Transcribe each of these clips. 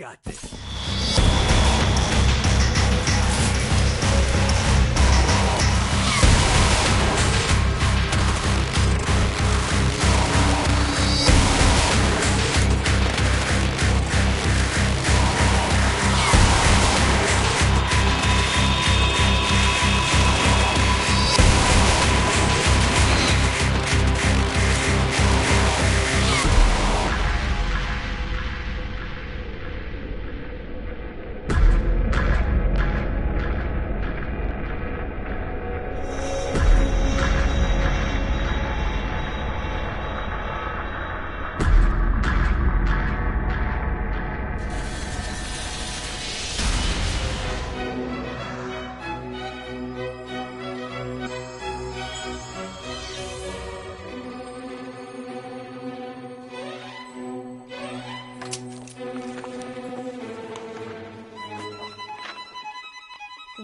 got this.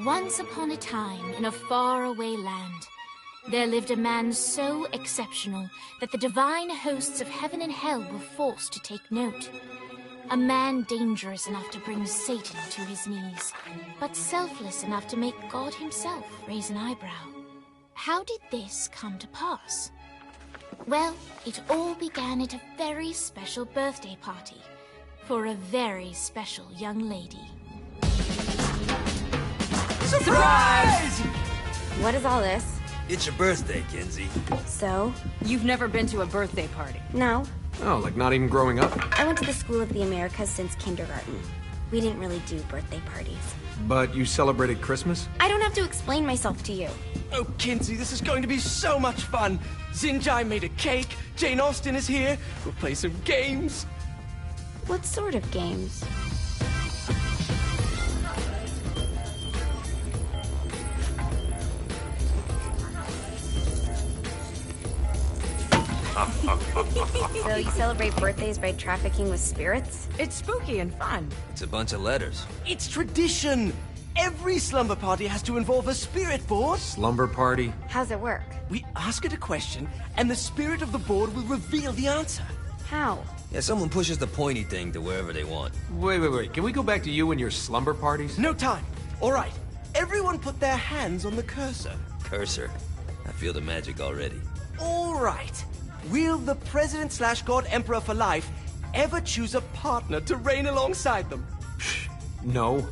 Once upon a time, in a faraway land, there lived a man so exceptional that the divine hosts of heaven and hell were forced to take note. A man dangerous enough to bring Satan to his knees, but selfless enough to make God himself raise an eyebrow. How did this come to pass? Well, it all began at a very special birthday party for a very special young lady. Surprise! What is all this? It's your birthday, Kinsey. So? You've never been to a birthday party? No. Oh, like not even growing up? I went to the School of the Americas since kindergarten. We didn't really do birthday parties. But you celebrated Christmas? I don't have to explain myself to you. Oh, Kinsey, this is going to be so much fun. Xinjai made a cake, Jane Austen is here, we'll play some games. What sort of games? So you celebrate birthdays by trafficking with spirits? It's spooky and fun. It's a bunch of letters. It's tradition. Every slumber party has to involve a spirit board. Slumber party? How's it work? We ask it a question, and the spirit of the board will reveal the answer. How? Yeah, someone pushes the pointy thing to wherever they want. Wait. Can we go back to you and your slumber parties? No time. All right. Everyone put their hands on the cursor. Cursor. I feel the magic already. All right. Will the President/God Emperor for life ever choose a partner to reign alongside them? No.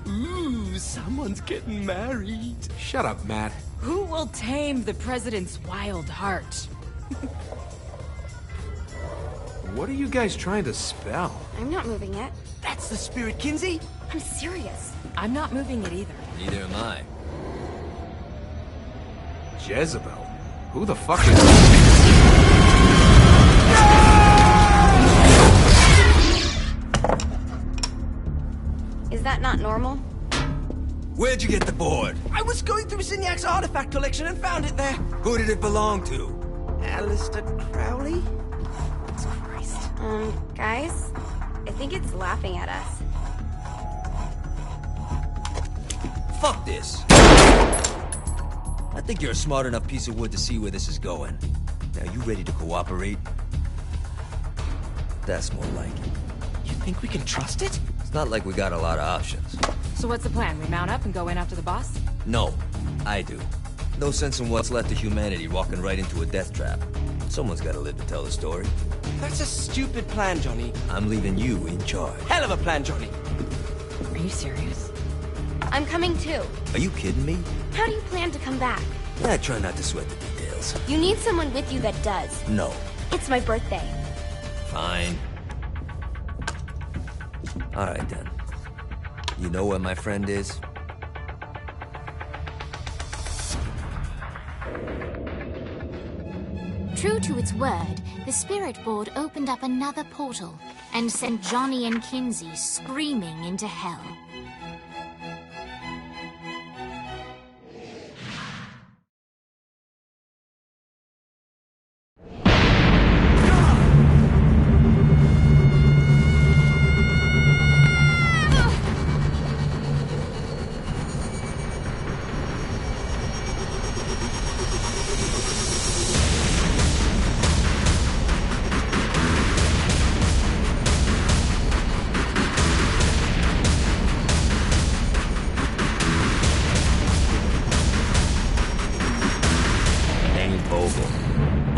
Ooh, someone's getting married. Shut up, Matt. Who will tame the president's wild heart? What are you guys trying to spell? I'm not moving it. That's the spirit, Kinsey. I'm serious. I'm not moving it either. Neither am I. Jezebel? Who the fuck is... Is that not normal? Where'd you get the board? I was going through Zinniak's artifact collection and found it there. Who did it belong to? Alistair Crowley? Christ. Guys? I think it's laughing at us. Fuck this. I think you're a smart enough piece of wood to see where this is going. Now, you ready to cooperate? That's more like it. You think we can trust it? It's not like we got a lot of options. So what's the plan? We mount up and go in after the boss? No, I do. No sense in what's left of humanity walking right into a death trap. Someone's gotta live to tell the story. That's a stupid plan, Johnny. I'm leaving you in charge. Hell of a plan, Johnny. Are you serious? I'm coming too. Are you kidding me? How do you plan to come back? I try not to sweat the details. You need someone with you that does. No. It's my birthday. Fine. Alright then. You know where my friend is? True to its word, the spirit board opened up another portal and sent Johnny and Kinsey screaming into hell.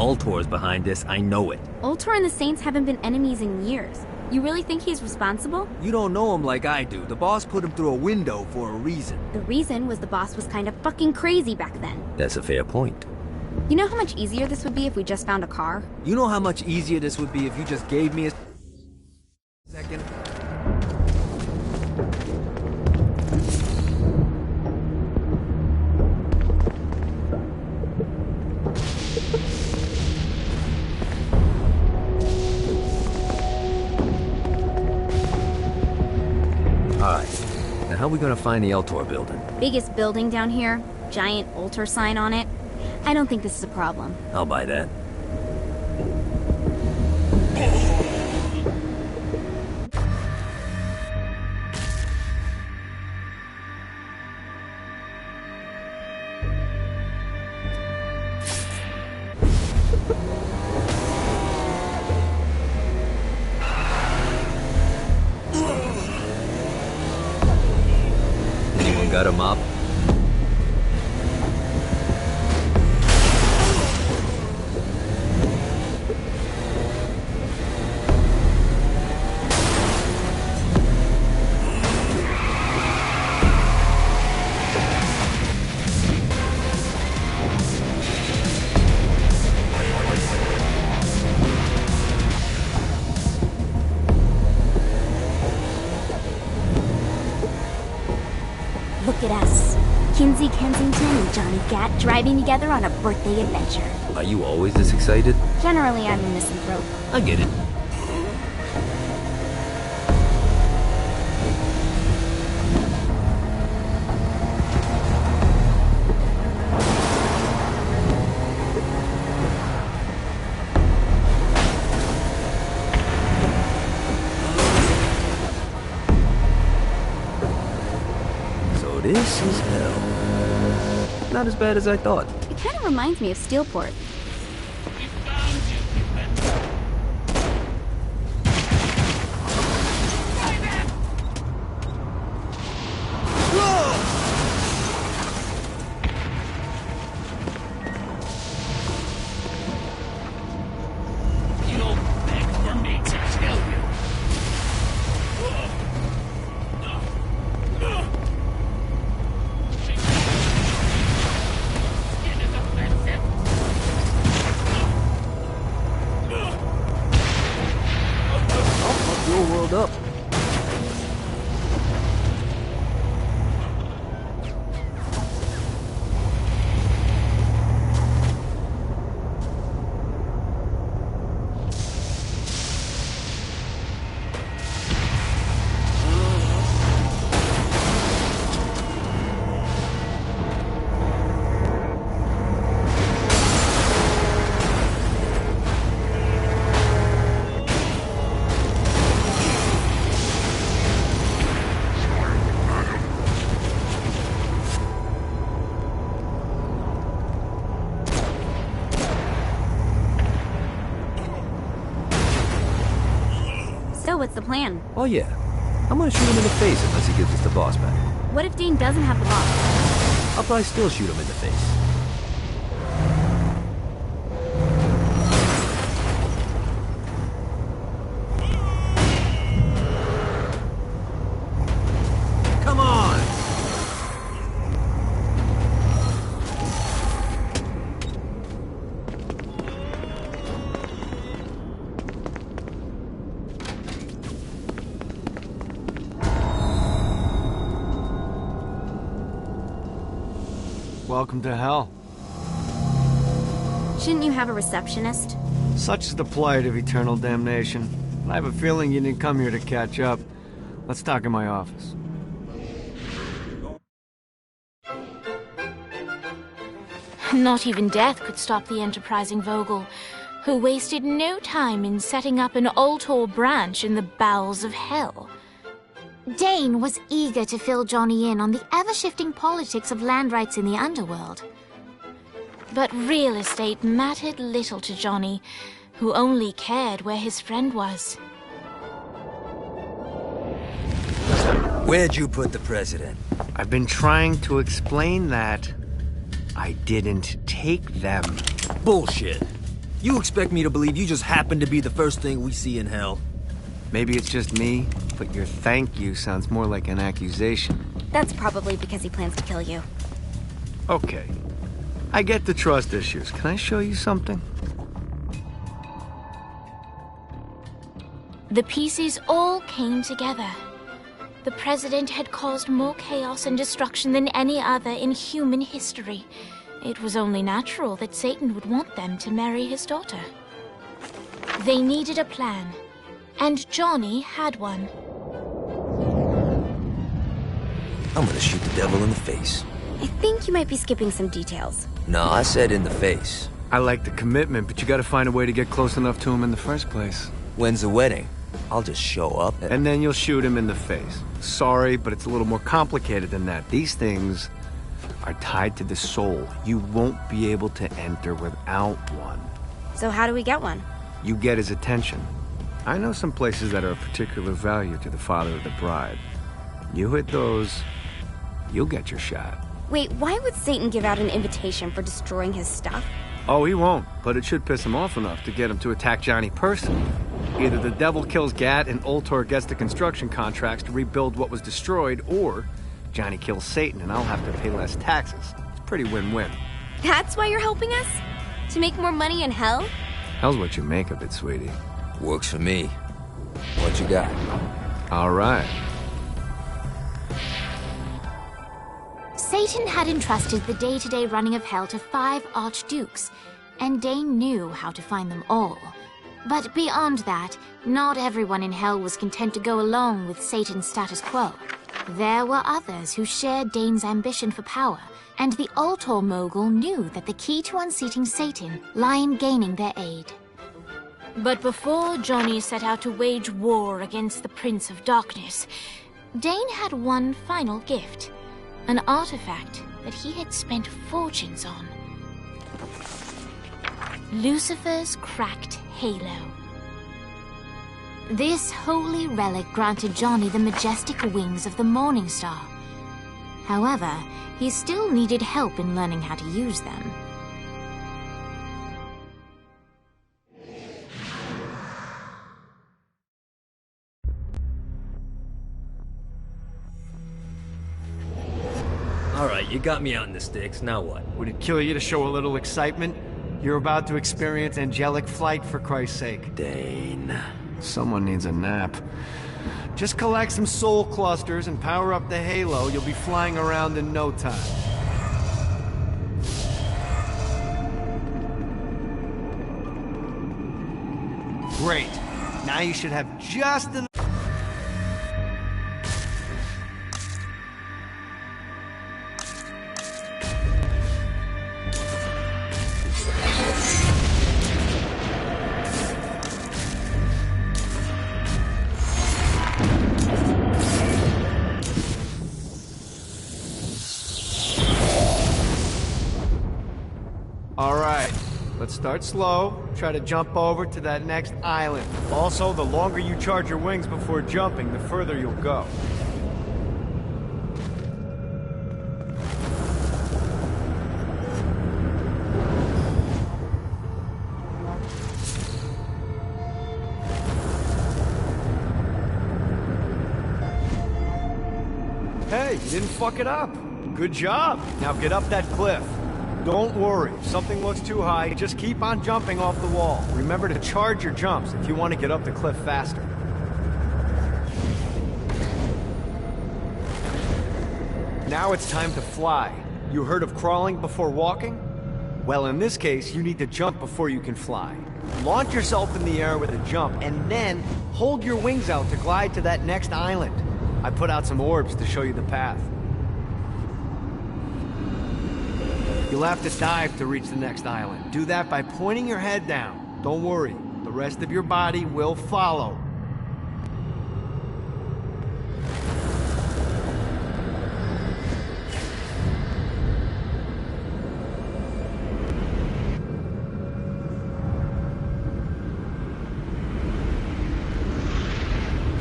Ultor's behind this, I know it. Ultor and the Saints haven't been enemies in years. You really think he's responsible? You don't know him like I do. The boss put him through a window for a reason. The reason was the boss was kind of fucking crazy back then. That's a fair point. You know how much easier this would be if we just found a car? You know how much easier this would be if you just gave me a second? Alright, now how are we gonna find the Ultor building? Biggest building down here, giant Ultor sign on it. I don't think this is a problem. I'll buy that. Anyone got a mop? Look at us. Kinsey Kensington and Johnny Gat driving together on a birthday adventure. Are you always this excited? Generally, I'm a misanthrope. I get it. This is hell. Not as bad as I thought. It kind of reminds me of Steelport. Up. So what's the plan? Oh yeah. I'm gonna shoot him in the face unless he gives us the boss back. What if Dane doesn't have the boss? I'll probably still shoot him in the face. Come on! Welcome to hell. Shouldn't you have a receptionist? Such is the plight of eternal damnation. I have a feeling you didn't come here to catch up. Let's talk in my office. Not even death could stop the enterprising Vogel, who wasted no time in setting up an Ultor branch in the bowels of hell. Dane was eager to fill Johnny in on the ever-shifting politics of land rights in the underworld. But real estate mattered little to Johnny, who only cared where his friend was. Where'd you put the president? I've been trying to explain that. I didn't take them. Bullshit. You expect me to believe you just happen to be the first thing we see in hell? Maybe it's just me, but your thank you sounds more like an accusation. That's probably because he plans to kill you. Okay. I get the trust issues. Can I show you something? The pieces all came together. The president had caused more chaos and destruction than any other in human history. It was only natural that Satan would want them to marry his daughter. They needed a plan, and Johnny had one. I'm gonna shoot the devil in the face. I think you might be skipping some details. No, I said in the face. I like the commitment, but you gotta find a way to get close enough to him in the first place. When's the wedding? I'll just show up And then you'll shoot him in the face. Sorry, but it's a little more complicated than that. These things are tied to the soul. You won't be able to enter without one. So how do we get one? You get his attention. I know some places that are of particular value to the father of the bride. You hit those, you'll get your shot. Wait, why would Satan give out an invitation for destroying his stuff? Oh, he won't, but it should piss him off enough to get him to attack Johnny personally. Either the devil kills Gat and Ultor gets the construction contracts to rebuild what was destroyed, or Johnny kills Satan and I'll have to pay less taxes. It's pretty win-win. That's why you're helping us? To make more money in hell? Hell's what you make of it, sweetie. Works for me. What you got? All right. Satan had entrusted the day-to-day running of hell to 5 archdukes, and Dane knew how to find them all. But beyond that, not everyone in hell was content to go along with Satan's status quo. There were others who shared Dane's ambition for power, and the Ultor mogul knew that the key to unseating Satan lay in gaining their aid. But before Johnny set out to wage war against the Prince of Darkness, Dane had one final gift, an artifact that he had spent fortunes on. Lucifer's cracked halo. This holy relic granted Johnny the majestic wings of the Morning Star. However, he still needed help in learning how to use them. Alright, you got me out in the sticks, now what? Would it kill you to show a little excitement? You're about to experience angelic flight, for Christ's sake. Dane. Someone needs a nap. Just collect some soul clusters and power up the halo. You'll be flying around in no time. Great. Now you should have just enough. Alright, let's start slow. Try to jump over to that next island. Also, the longer you charge your wings before jumping, the further you'll go. Hey, you didn't fuck it up. Good job. Now get up that cliff. Don't worry, if something looks too high, just keep on jumping off the wall. Remember to charge your jumps if you want to get up the cliff faster. Now it's time to fly. You heard of crawling before walking? Well, in this case, you need to jump before you can fly. Launch yourself in the air with a jump, and then hold your wings out to glide to that next island. I put out some orbs to show you the path. You'll have to dive to reach the next island. Do that by pointing your head down. Don't worry, the rest of your body will follow.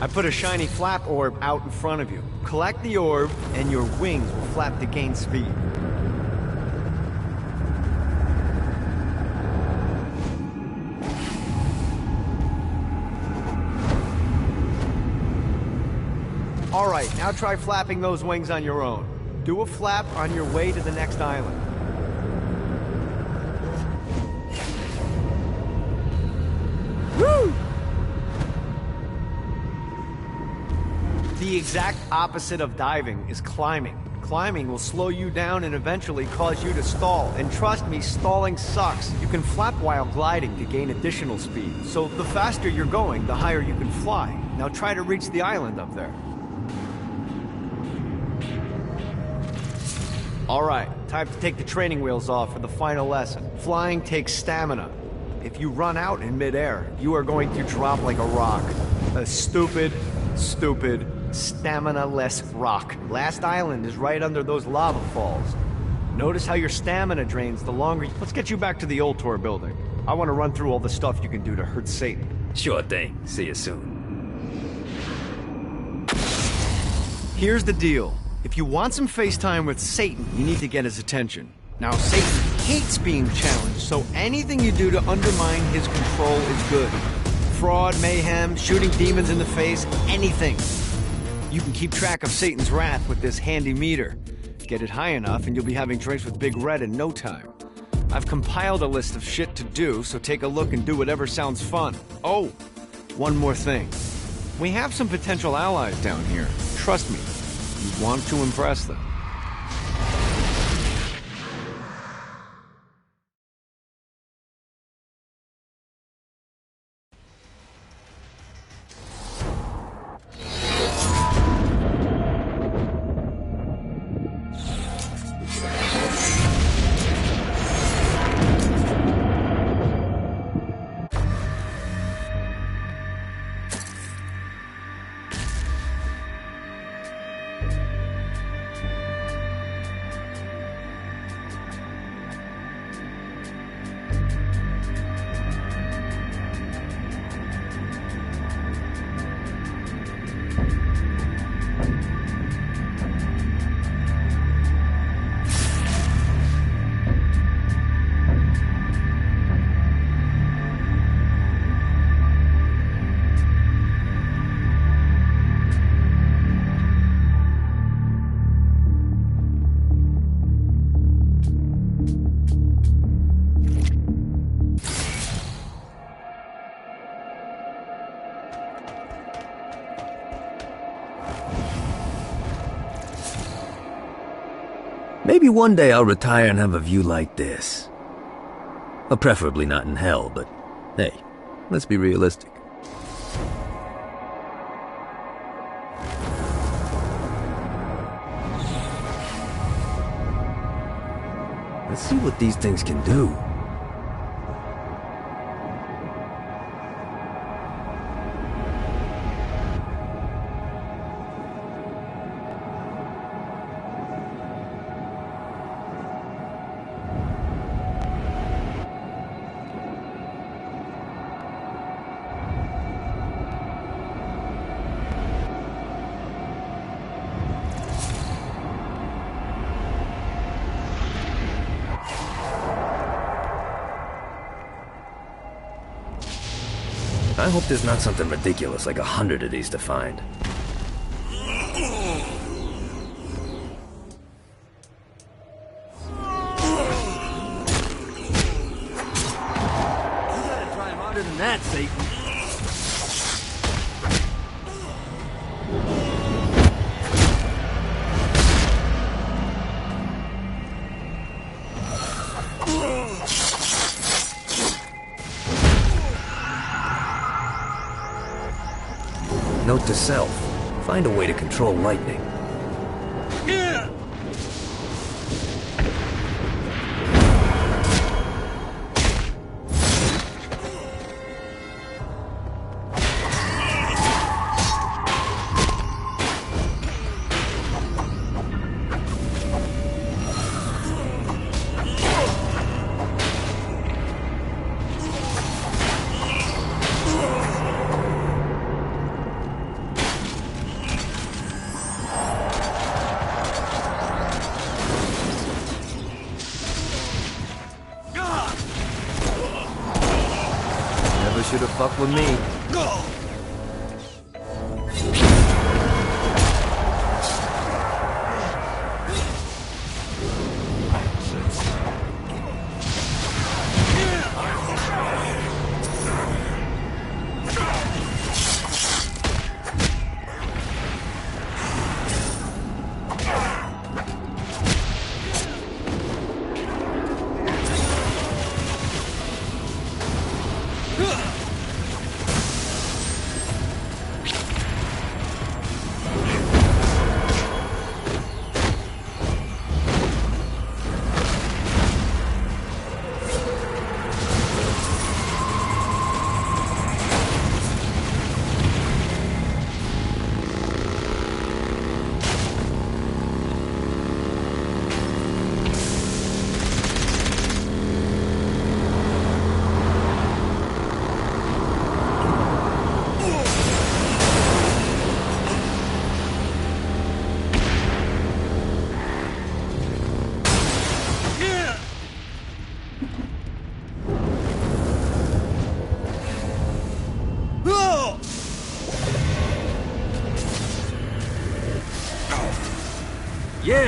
I put a shiny flap orb out in front of you. Collect the orb, and your wings will flap to gain speed. Alright, now try flapping those wings on your own. Do a flap on your way to the next island. Woo! The exact opposite of diving is climbing. Climbing will slow you down and eventually cause you to stall. And trust me, stalling sucks. You can flap while gliding to gain additional speed. So the faster you're going, the higher you can fly. Now try to reach the island up there. Alright, time to take the training wheels off for the final lesson. Flying takes stamina. If you run out in midair, you are going to drop like a rock. A stupid, stamina-less rock. Last island is right under those lava falls. Notice how your stamina drains the longer... Let's get you back to the old tour building. I want to run through all the stuff you can do to hurt Satan. Sure thing. See you soon. Here's the deal. If you want some FaceTime with Satan, you need to get his attention. Now, Satan hates being challenged, so anything you do to undermine his control is good. Fraud, mayhem, shooting demons in the face, anything. You can keep track of Satan's wrath with this handy meter. Get it high enough and you'll be having drinks with Big Red in no time. I've compiled a list of shit to do, so take a look and do whatever sounds fun. Oh, one more thing. We have some potential allies down here. Trust me, you want to impress them. Maybe one day I'll retire and have a view like this. Well, preferably not in hell, but hey, let's be realistic. Let's see what these things can do. I hope there's not something ridiculous like 100 of these to find. You gotta try harder than that, Satan. Note to self, find a way to control lightning. Should have fucked with me.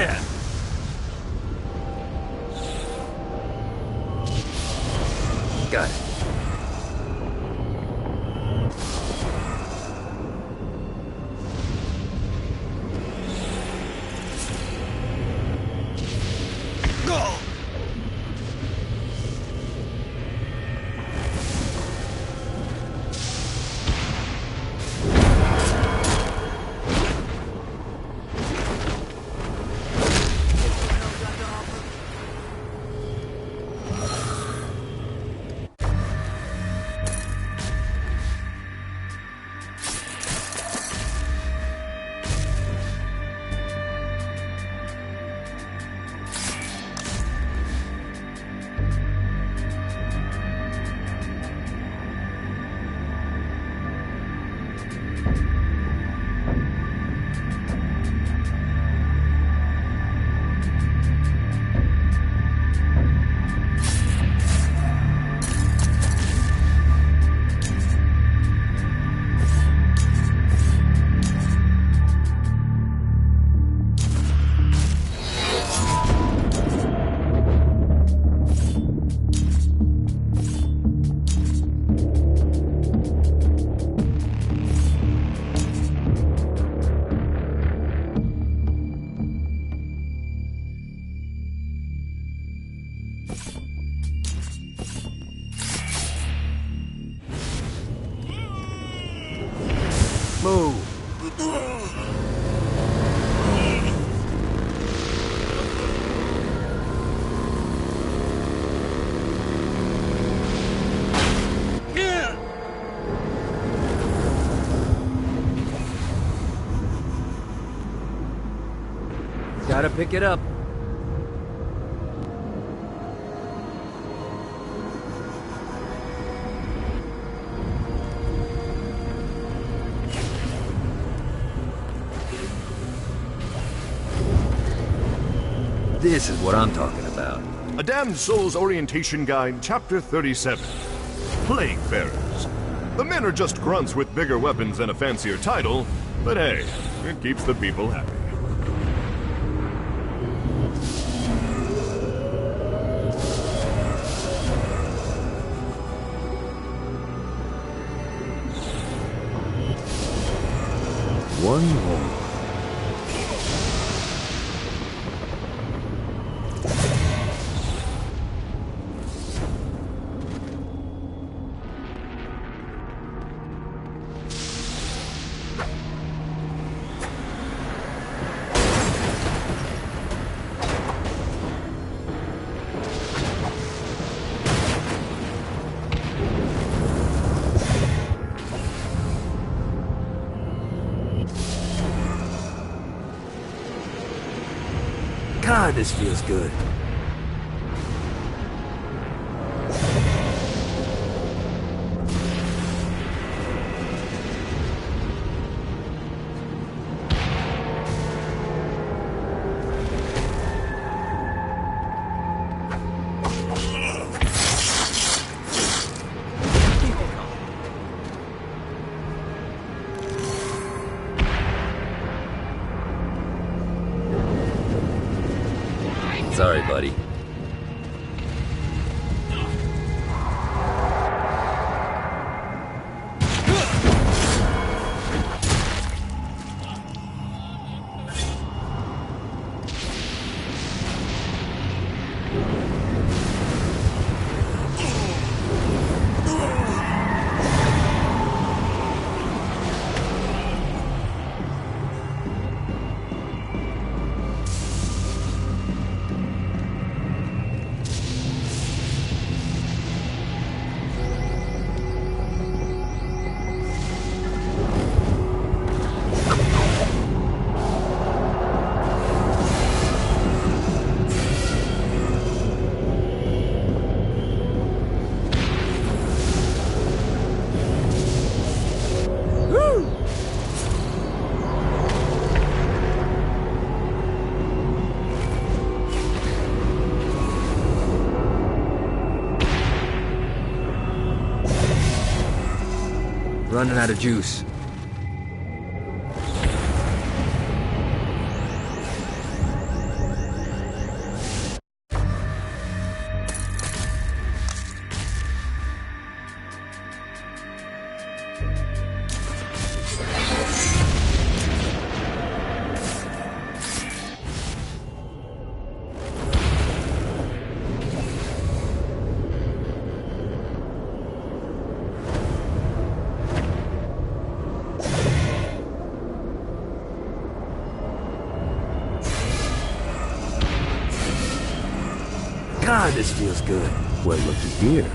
can. Got it. Move. Gotta pick it up. This is what I'm talking about. A Damned Soul's Orientation Guide, Chapter 37. Plaguebearers. The men are just grunts with bigger weapons and a fancier title, but hey, it keeps the people happy. One more. God, this feels good. Sorry, buddy. Running out of juice. God, this feels good. Well, looky here.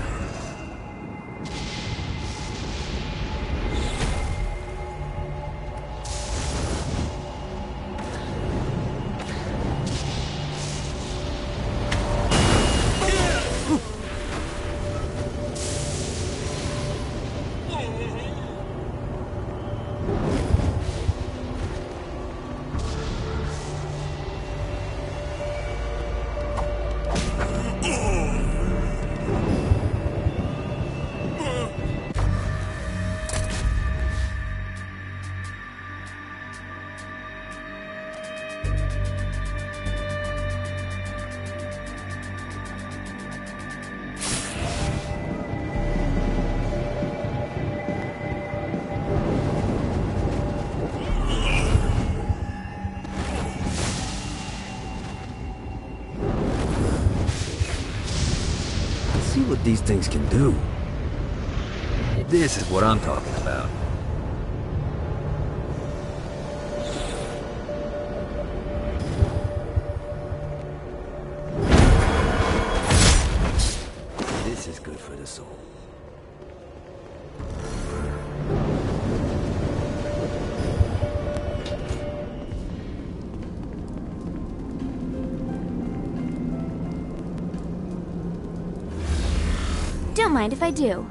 See what these things can do. This is what I'm talking about. This is good for the soul. Don't mind if I do.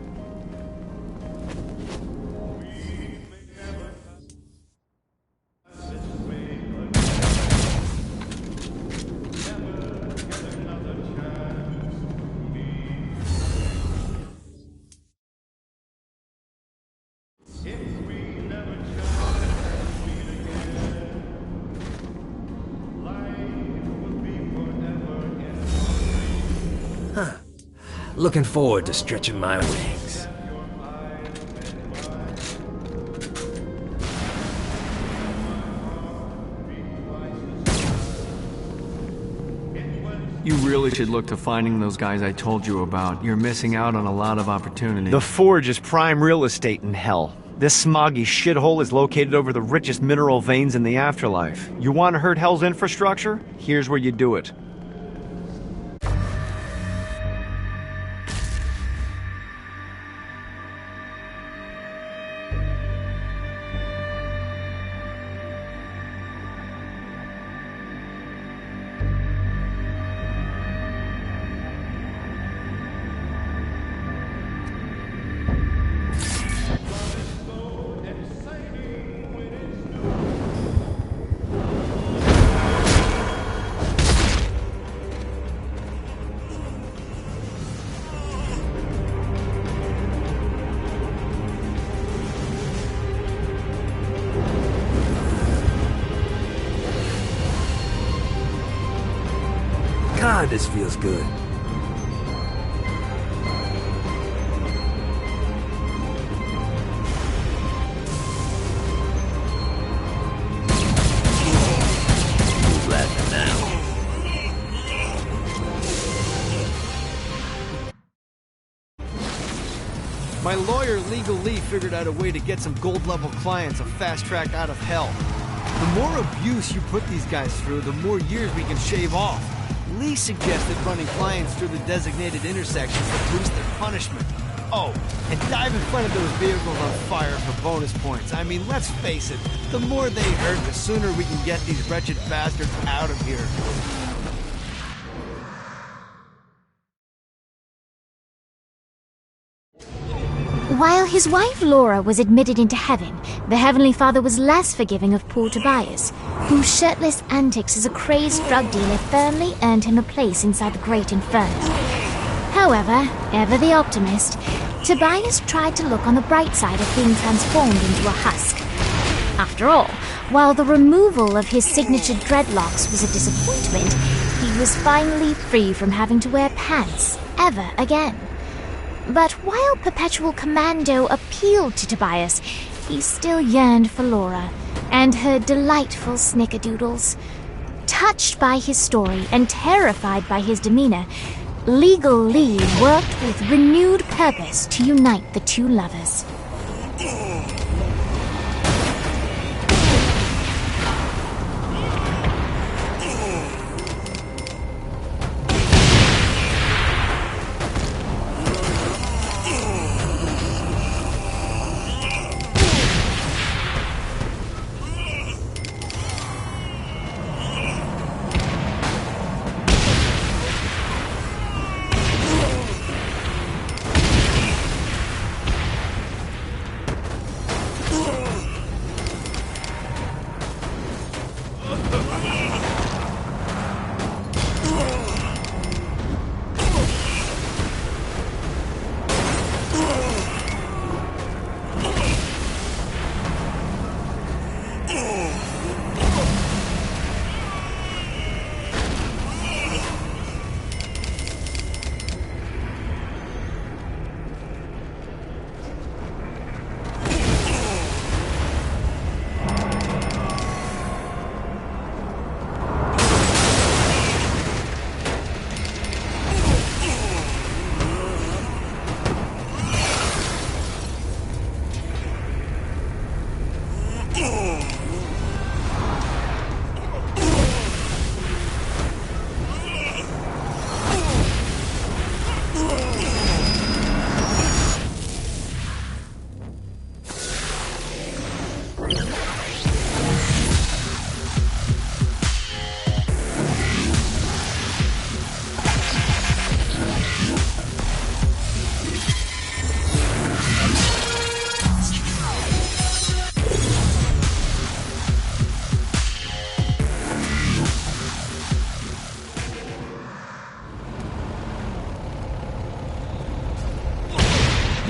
Looking forward to stretching my wings. You really should look to finding those guys I told you about. You're missing out on a lot of opportunity. The Forge is prime real estate in hell. This smoggy shithole is located over the richest mineral veins in the afterlife. You want to hurt Hell's infrastructure? Here's where you do it. God, this feels good. Who's laughing now? My lawyer, Legal Lee, figured out a way to get some gold-level clients a fast track out of hell. The more abuse you put these guys through, the more years we can shave off. Lee suggested running clients through the designated intersections to boost their punishment. Oh, and dive in front of those vehicles on fire for bonus points. I mean, let's face it, the more they hurt, the sooner we can get these wretched bastards out of here. While his wife Laura was admitted into heaven, the Heavenly Father was less forgiving of poor Tobias, whose shirtless antics as a crazed drug dealer firmly earned him a place inside the Great Inferno. However, ever the optimist, Tobias tried to look on the bright side of being transformed into a husk. After all, while the removal of his signature dreadlocks was a disappointment, he was finally free from having to wear pants ever again. But while Perpetual Commando appealed to Tobias, he still yearned for Laura and her delightful snickerdoodles. Touched by his story and terrified by his demeanor, Legal Lee worked with renewed purpose to unite the two lovers.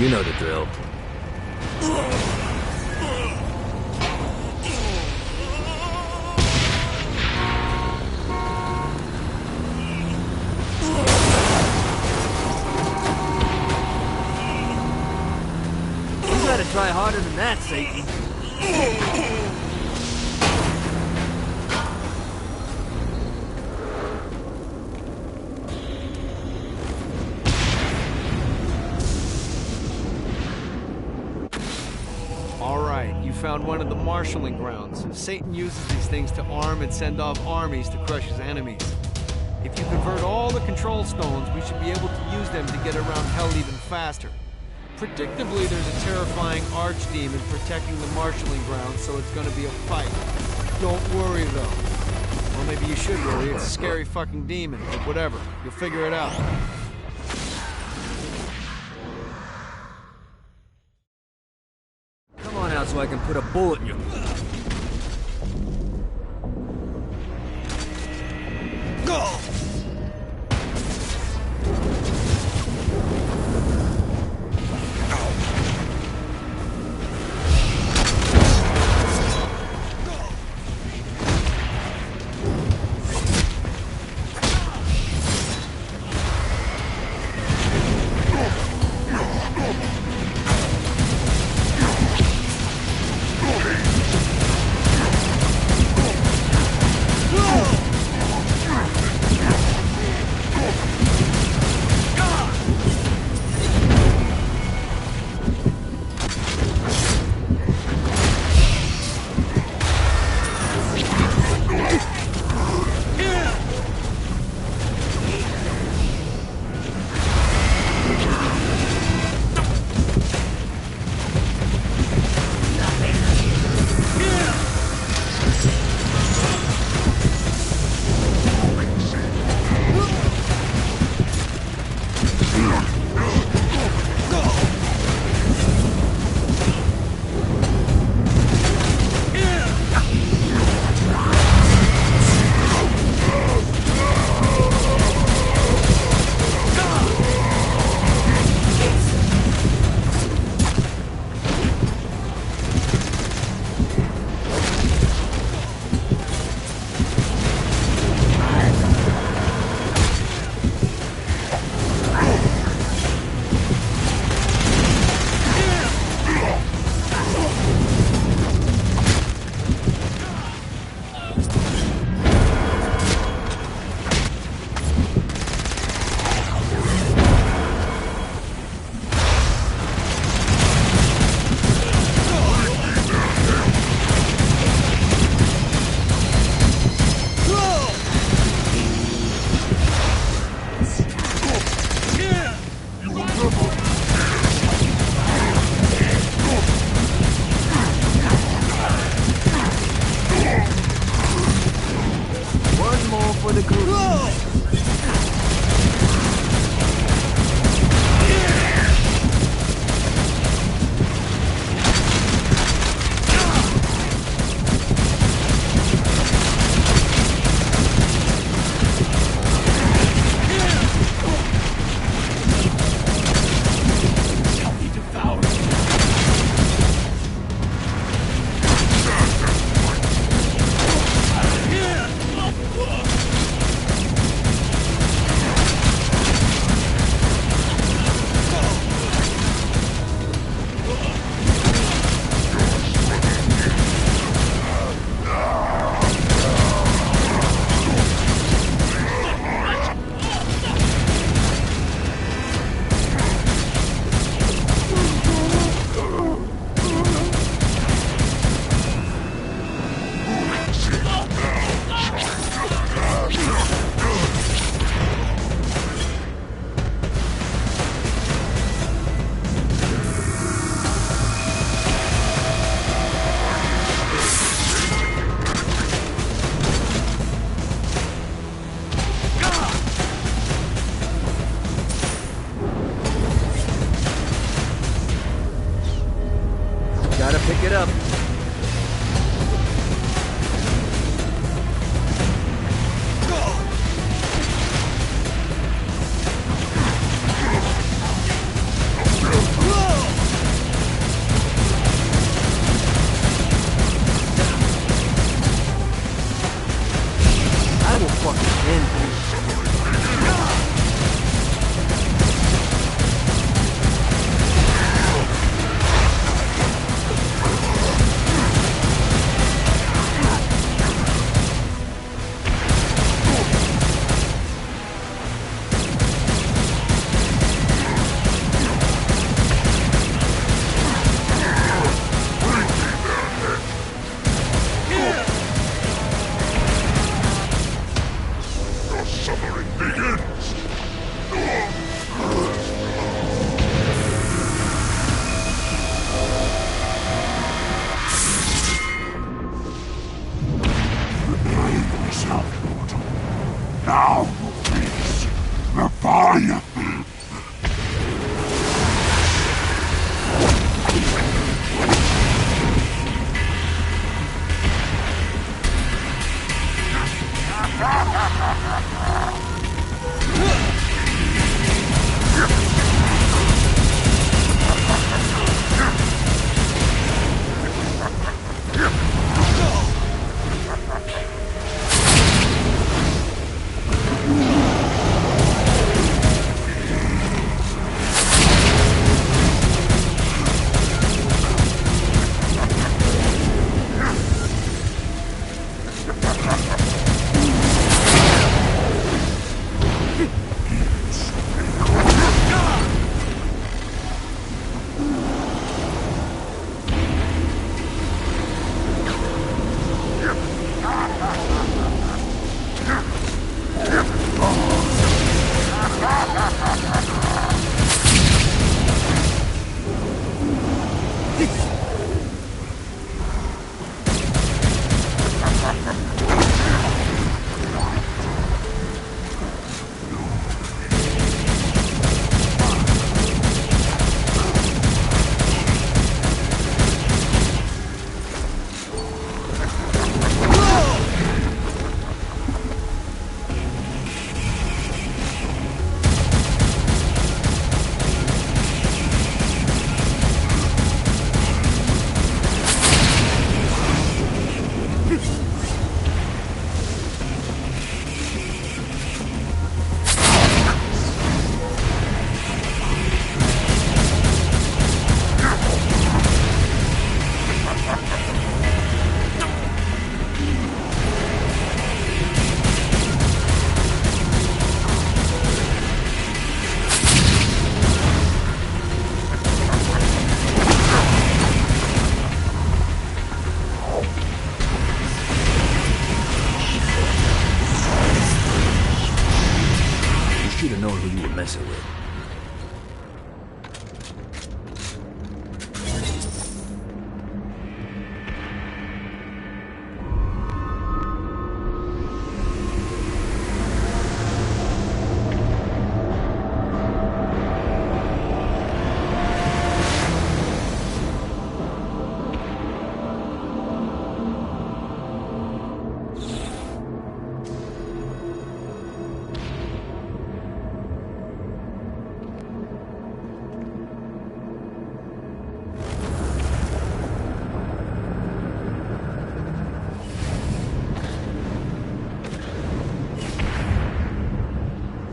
You know the drill. You gotta try harder than that, Satan. Alright, you found one of the marshalling grounds. Satan uses these things to arm and send off armies to crush his enemies. If you convert all the control stones, we should be able to use them to get around hell even faster. Predictably, there's a terrifying archdemon protecting the marshalling grounds, so it's gonna be a fight. Don't worry, though. Well, maybe you should worry. It's a scary fucking demon, but whatever. You'll figure it out. Come on out so I can put a bullet in you. Go! suffering begins! Prepare yourself, mortal. Now you face the fire. Should have known who you were messing with.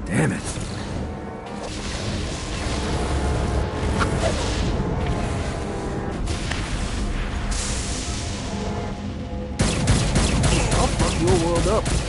Damn it. I'll fuck your world up.